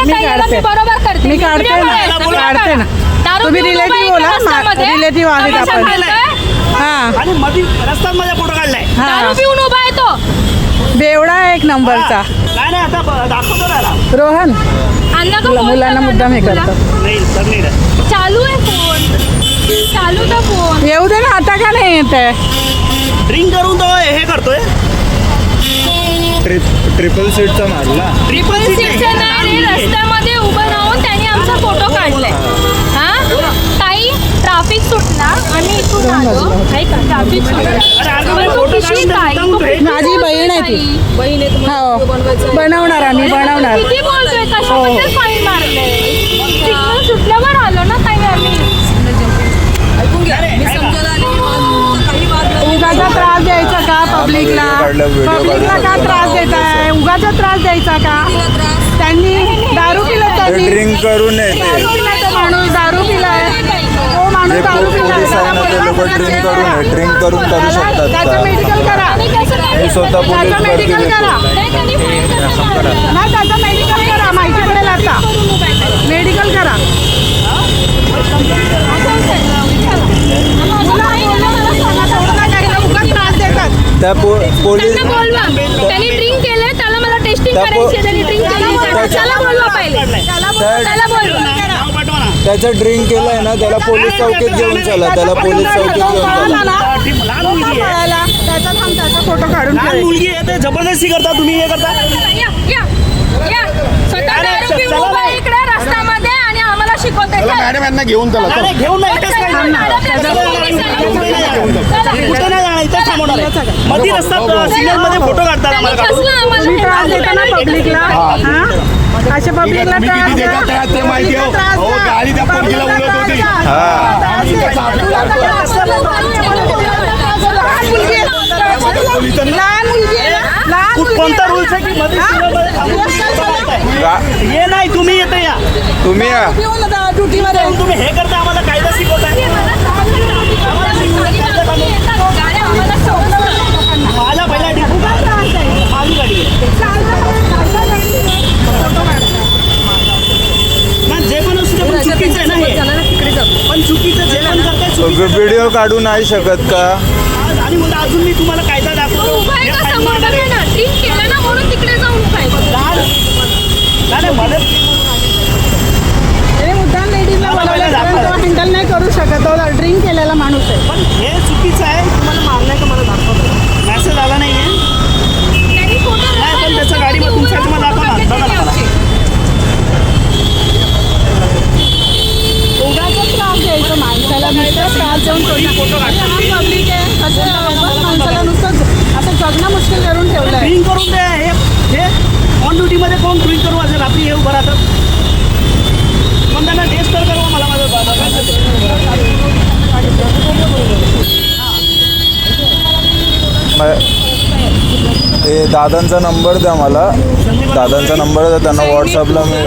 बरोबर करते. मी काढते ना. तुम्ही रिलेटिव्ह बोला, रिलेटिव्ह आहेत आपण. हां, आणि मध्ये रस्त्यात माझा फोटो काढलाय. दारू पिऊन उभा आहे तो. बेवडा एक नंबरचा. नाही नाही, आता दाखवतो त्याला. रोहन अण्णा का मुलांना मुद्दाम हे करतात. नाही सर, नाही रे. चालू आहे फोन, चालू तर फोन. येऊ दे ना, आता का नाही येत आहे? ड्रिंक करून तो हे करतोय. ट्रिपल सीटचा मारला. ट्रिपल सीटचा नाही रे, रस्त्यामध्ये उभं राहून त्याने आमचा फोटो काढलाय. हा ताई, ट्रॅफिक सुटला आम्ही इथून आलो. ऐका, ट्रॅफिक माझी बहीण आहे ती. हो, बनवणार आम्ही, बनवणार. किती बोलतोय, कशाबद्दल फाईन मारले? सिग्नल सुटल्यावर आलो ना ताई आम्ही. उगाचा त्रास द्यायचा का पब्लिकला? पब्लिकला का त्रास देताय? उगाचा त्रास द्यायचा का? त्यांनी दारू पिला, त्यांनी ड्रिंक करून येते. दारू पिला तो माणूस, दारू पिलाय तो माणूस, जे दारू पोलीस आहे ना, ते लोक ड्रिंक करून करू शकतात. त्याचं मेडिकल करा. मी स्वतः पोलीस त्याचं मेडिकल करा. नाही, त्याचं मेडिकल करा, माहिती पडेल आता. मेडिकल करा. उगाच त्रास देतात. त्या पोलीस त्यांना बोलवा, त्यांनी ड्रिंक केलंय, त्याला मला टेस्टिंग करायची, त्यांनी ड्रिंक केली, त्याला बोलवा पहिले, त्याला बोलवा. नाव पाठवा ना. त्याचं ड्रिंक केलंय ना, त्याला पोलीस चौकीत घेऊन चला. त्याला पोलीस चौकीत घेऊन चला. लहान मुलगी आहे. त्याचा फोटो काढून लहान ठेव. मुलगी आहे, ते जबरदस्ती करता तुम्ही, हे करता. या स्वतः दारू पिऊन उभा आहे इकडे रस्त्यामध्ये आणि आम्हाला शिकवते. मॅडम यांना घेऊन चला. अरे घेऊन नाही, इथेच काय करणार? कुठे नाही जाणार, इथेच थांबवणार आहे. मध्ये रस्त्यात सिग्नल मध्ये फोटो काढतात आम्हाला काढून. तुम्ही त्रास देता ना पब्लिकला. हां, अशा पब्लिकला त्रास द्या. ते माहिती आहे. हो, गाडी त्या पोरगीला उडत होती. लहान मुलगी आहे ना? लहान मुलगी कोणता आहे. रूल्स आहे की मध्ये सिग्नल मध्ये थांबवताय? हे नाही, तुम्ही येते या. तुम्ही या. पिऊन आता ड्युटीवर आहे. तुम्ही हे करता, आम्हाला कायदा शिकवताय. माझा पहिला डिपो माझी गाडी ना, जे पण असू दे, पण चुकीचं आहे ना हे. पण चुकीचं जे पण करताय चुकीचं. व्हिडिओ काढू नाही शकत का? आणि म्हणून अजून मी तुम्हाला कायदा दाखवतो. उभा आहे हे का फाईन समोर मारणार आहे. बघा ना, ड्रिंक केलं ना म्हणून तिकडे जाऊन उभा आहे. नाही, मला हे मुद्दाम लेडीजला बोलावलं कारण तो हँडल नाही करू शकत. तो ड्रिंक केलेला माणूस आहे. पण हे चुकीचं आहे. तुम्हाला मारलंय का मला दाखवतो. मॅसेज आला नाही आहे. त्यांनी फोटो नाही, पण त्याच्या गाडीवर तुमच्या तुम्हाला दाखवा ना. बघा ना मला. उगाचा त्रास द्यायचा माणसाला. नुसतं त्रास देऊन फोटो पब्लिक आहे. कसं माणसाला नुसतं असं जगणं मुश्किल करून ठेवलं आहे. ड्रिंक करून दे. हे ऑन ड्युटीमध्ये कोण ड्रिंक करू असेल रात्री हे उभं राहतं. पण त्यांना टेस्ट तर करू मला माझं ते दादांचा नंबर द्या मला. दादांचा नंबर द्या, त्यांना व्हॉट्सअपला मी